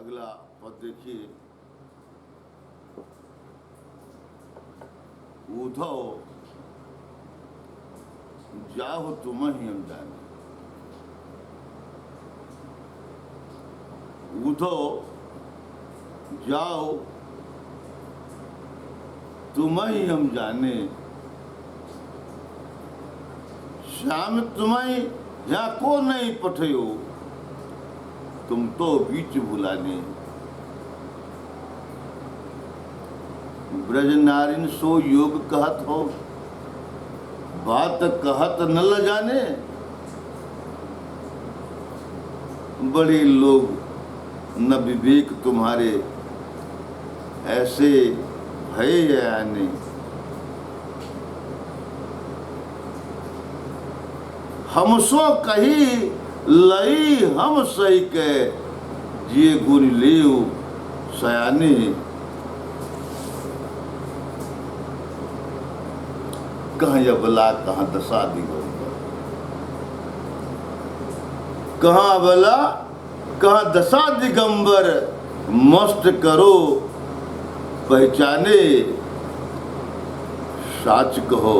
अगला पद देखिए, उधो जाहो तुम ही हम जाने। उधो जाओ तुम ही हम जाने, श्याम तुम्हें यहाँ को नहीं पठयो, तुम तो बीच भुलाने। ब्रज नारिन सो योग कहत हो, बात कहत न ल जाने। बड़े लोग न विवेक तुम्हारे, ऐसे भय आने। हमसो कही लई हम सही के, जिए गुण लेव सयाने। कहाँ अबला कहाँ दशा दिगंबर, कहाँ अबला कहाँ दशा दिगंबर, मस्त करो पहचाने। साच कहो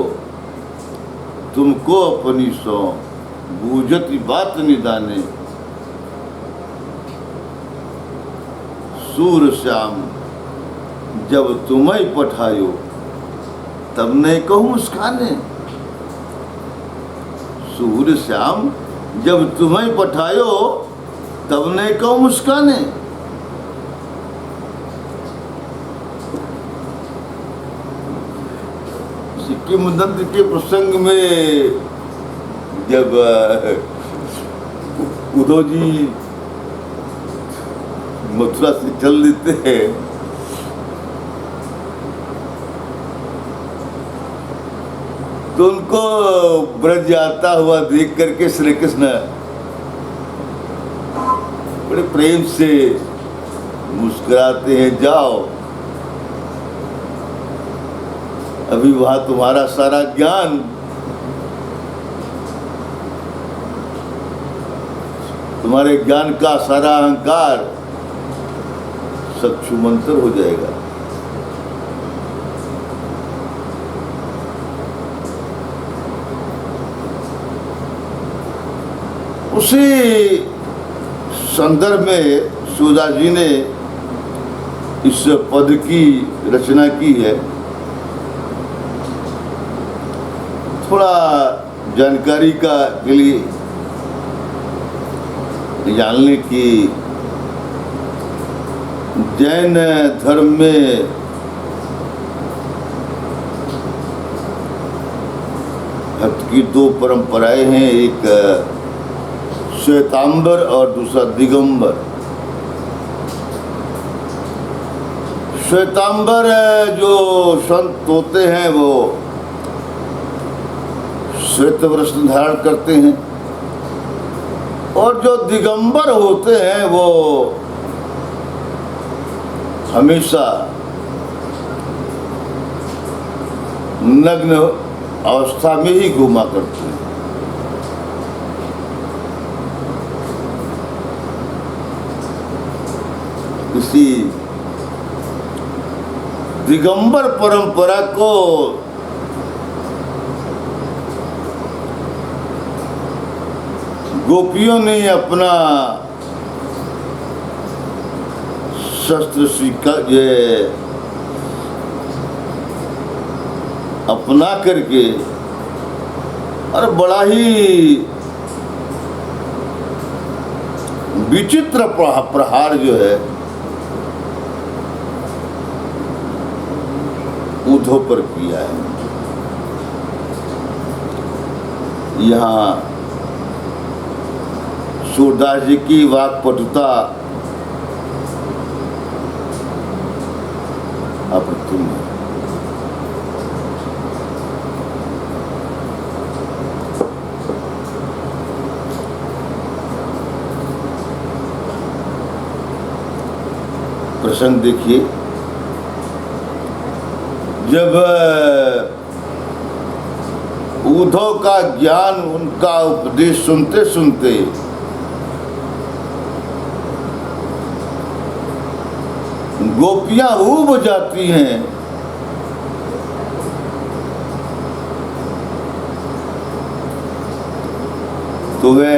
तुमको अपनी सो, बूझती बात निदाने। सूर श्याम जब तुम्हें पठायो, तब नहीं कहूँ मुस्काने। सूर श्याम जब तुम्हें पठायो, तब नहीं कहूँ मुस्काने। सिक्किम दंत के प्रसंग में जब उद्धव जी मथुरा से चल देते हैं, तो उनको ब्रज आता हुआ देख करके श्री कृष्ण बड़े प्रेम से मुस्कुराते हैं। जाओ, अभी वहां तुम्हारा सारा ज्ञान, तुम्हारे ज्ञान का सारा अहंकार सब छूमंतर हो जाएगा। उसी संदर्भ में सूरदास जी ने इस पद की रचना की है। थोड़ा जानकारी के लिए जानने की, जैन धर्म में भक्त की दो परंपराएं हैं, एक श्वेतांबर और दूसरा दिगंबर। श्वेतांबर जो संत होते हैं वो श्वेत वस्त्र धारण करते हैं, और जो दिगंबर होते हैं वो हमेशा नग्न अवस्था में ही घूमा करते हैं। इसी दिगंबर परंपरा को गोपियों ने अपना शस्त्र स्वीकार अपना करके, और बड़ा ही विचित्र प्रहार जो है उद्धव पर किया है। यहाँ सूरदास जी की वाक्पटुता अप्रतिम है। प्रसंग देखिए, जब उद्धव का ज्ञान, उनका उपदेश सुनते सुनते गोपियां ऊब जाती हैं। तो वे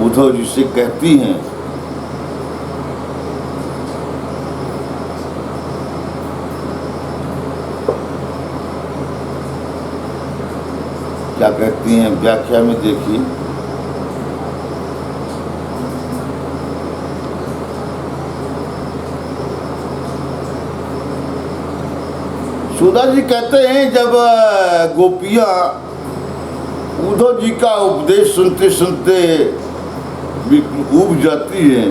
उद्धव जी से कहती हैं, क्या कहती हैं व्याख्या में देखिए। सुधा जी कहते हैं जब गोपियां उद्धव जी का उपदेश सुनते सुनते ऊब जाती हैं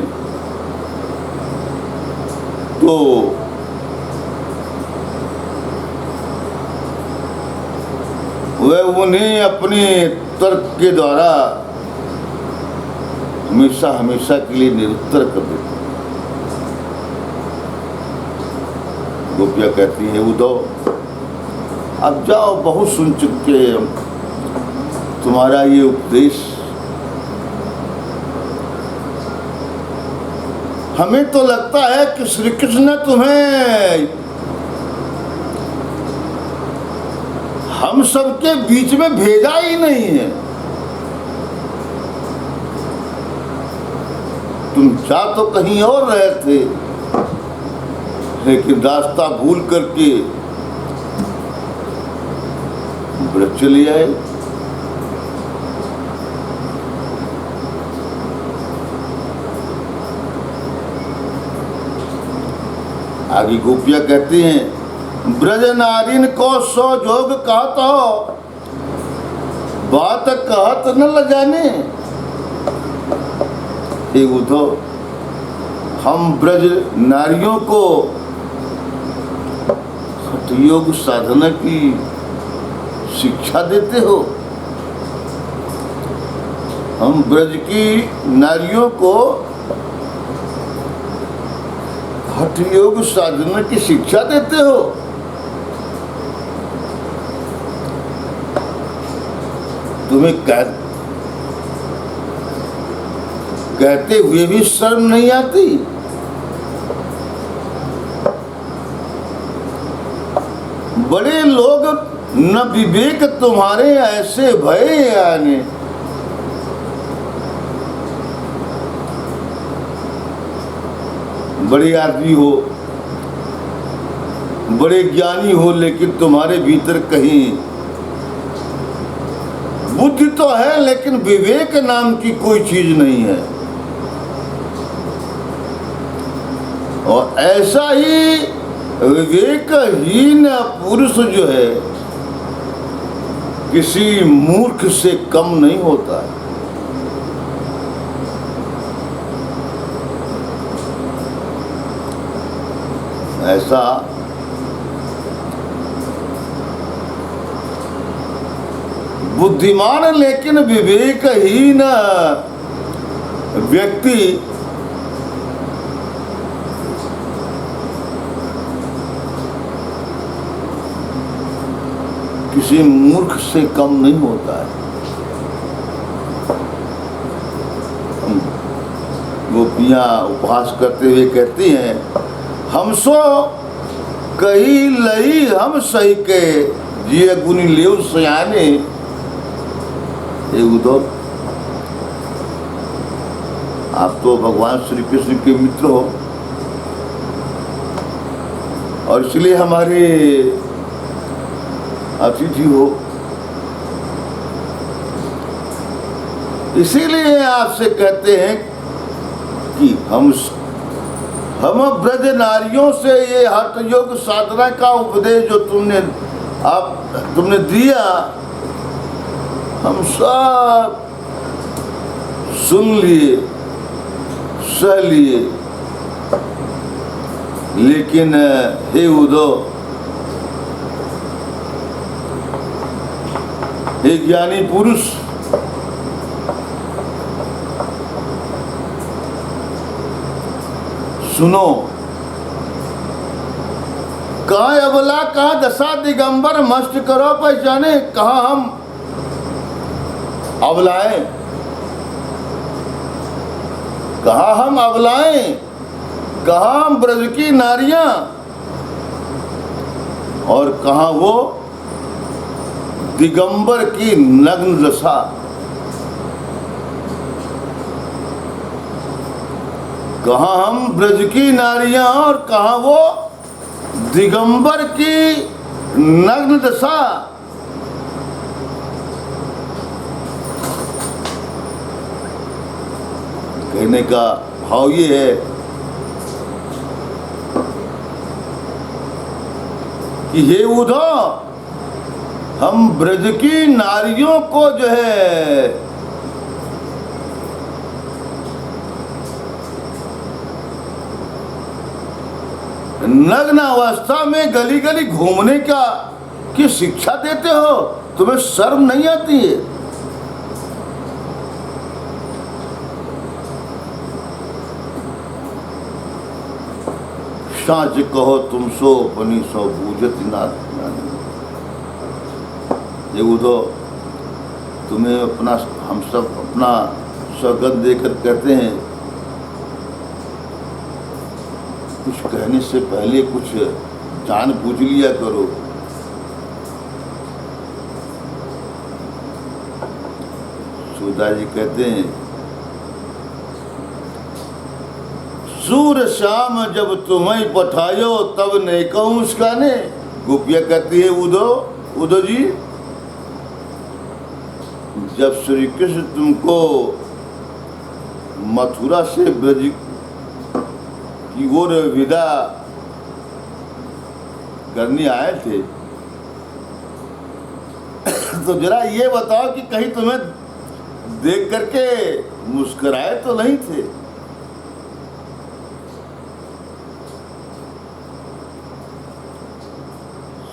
तो वह उन्हें अपने तर्क के द्वारा हमेशा हमेशा के लिए निरुत्तर कर देते। गोपियां कहती हैं उद्धव अब जाओ, बहुत सुन चुके हम तुम्हारा ये उपदेश, हमें तो लगता है कि श्री कृष्ण ने तुम्हें हम सबके बीच में भेजा ही नहीं है। तुम जा तो कहीं और रहे थे, लेकिन रास्ता भूल करके ब्रज चले आए। आगे गोपियां कहती हैं ब्रज नारिन को सो जोग कहत हो, बात कहत न ल जाने। हे उद्धव, हम ब्रज नारियों को हठयोग साधना की शिक्षा देते हो। हम ब्रज की नारियों को हठयोग साधना की शिक्षा देते हो। तुम्हें कहते हुए भी शर्म नहीं आती। बड़े लोग न विवेक तुम्हारे ऐसे भय आने। बड़े आदमी हो, बड़े ज्ञानी हो, लेकिन तुम्हारे भीतर कहीं बुद्धि तो है लेकिन विवेक नाम की कोई चीज नहीं है। और ऐसा ही विवेकहीन पुरुष जो है किसी मूर्ख से कम नहीं होता है। ऐसा बुद्धिमान लेकिन विवेकहीन व्यक्ति किसी मूर्ख से कम नहीं होता है। गोपियां उपहास करते हुए कहती हैं हम सो कही लई हम सही के जिये गुनी लेव सयाने। उद्धव, आप तो भगवान श्री कृष्ण के मित्र हो और इसलिए हमारे अतिथि हो, इसीलिए आपसे कहते हैं कि हम ब्रज नारियों से ये हठ योग साधना का उपदेश जो तुमने दिया, हम सब सुन लिए, सह लिए, लेकिन हे उद्धव, हे ज्ञानी पुरुष, सुनो, कहाँ अबला कहाँ दशा दिगंबर मस्त करो पहचाने, कहाँ हम अबलाएं, कहाँ हम अबलाएं, कहाँ हम ब्रज की नारियां, और कहाँ वो दिगंबर की नग्न दशा। कहाँ हम ब्रज की नारियां और कहाँ वो दिगंबर की नग्न दशा। कहने का भाव ये है कि हे उद्धव, हम ब्रज की नारियों को जो है नग्न अवस्था में गली गली घूमने की शिक्षा देते हो, तुम्हें शर्म नहीं आती है? साँच कहो तुम सो बनी सो बूझत ना। ये उद्धव, तुम्हें अपना, हम सब अपना सौगंध देकर कहते हैं, कुछ कहने से पहले कुछ जान बूझ लिया करो। सूरदास जी कहते हैं, सूर श्याम जब तुम्हें पठायो तब नहीं कहूँ उसकाने। गोपिया कहती है, उद्धव जी, जब श्री कृष्ण तुमको मथुरा से ब्रज की ओर विदा करने आए थे, तो जरा ये बताओ कि कहीं तुम्हें देख करके मुस्कुराए तो नहीं थे?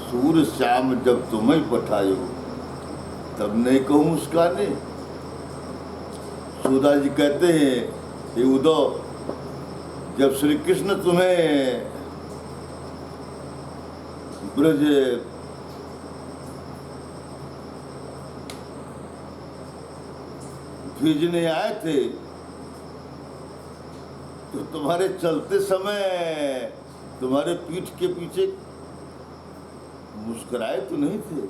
सूर श्याम जब तुम्हें पठायो तब नहीं कहूँ मुस्काने। सूरदास जी कहते हैं, ये उद्धव, जब श्री कृष्ण तुम्हें ब्रज भेजने आए थे, तो तुम्हारे चलते समय तुम्हारे पीठ के पीछे मुस्कुराए तो नहीं थे?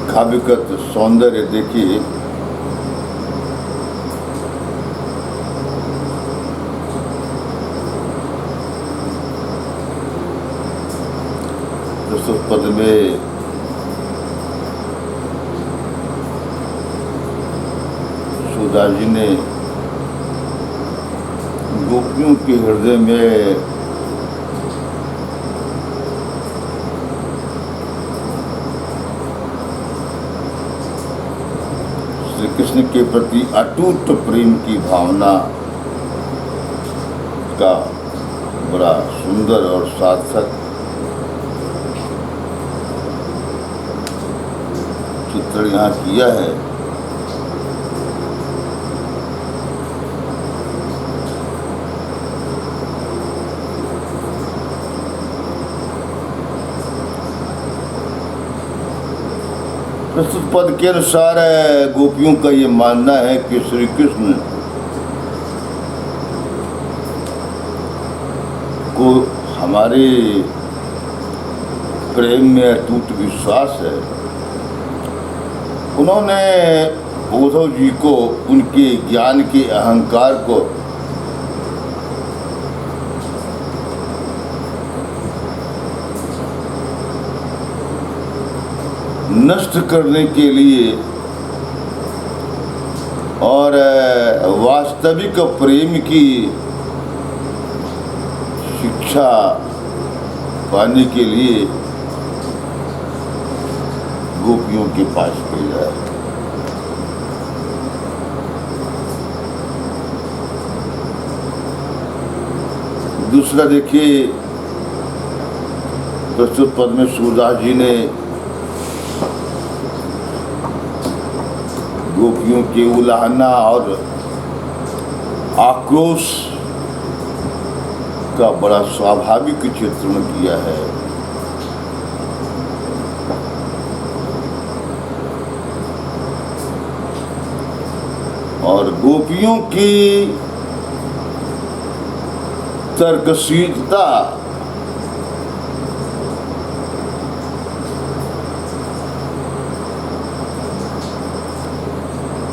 काव्यगत सौंदर्य देखिए, प्रस्तुत पद में सूरदास जी ने गोपियों के हृदय में श्री कृष्ण के प्रति अटूट प्रेम की भावना का बड़ा सुंदर और सार्थक चित्रण यहाँ किया है। प्रस्तुत पद के अनुसार गोपियों का ये मानना है कि श्री कृष्ण को हमारे प्रेम में अटूट विश्वास है। उन्होंने उद्धव जी को उनके ज्ञान के अहंकार को नष्ट करने के लिए और वास्तविक प्रेम की शिक्षा पाने के लिए गोपियों के पास भेजा है। दूसरा देखिए, प्रस्तुत पद में सूरदास जी ने गोपियों के उलाहना और आक्रोश का बड़ा स्वाभाविक चित्रण किया है। और गोपियों की तर्कशीलता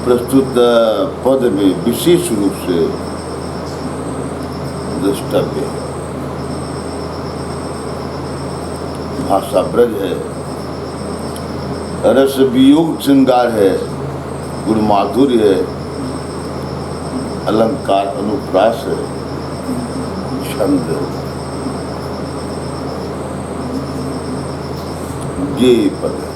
प्रस्तुत पद में विशेष रूप से द्रष्टव्य है। भाषा ब्रज है, रस वियोग श्रृंगार है, गुण माधुर्य है, अलंकार अनुप्रास है, छंद ये पद है।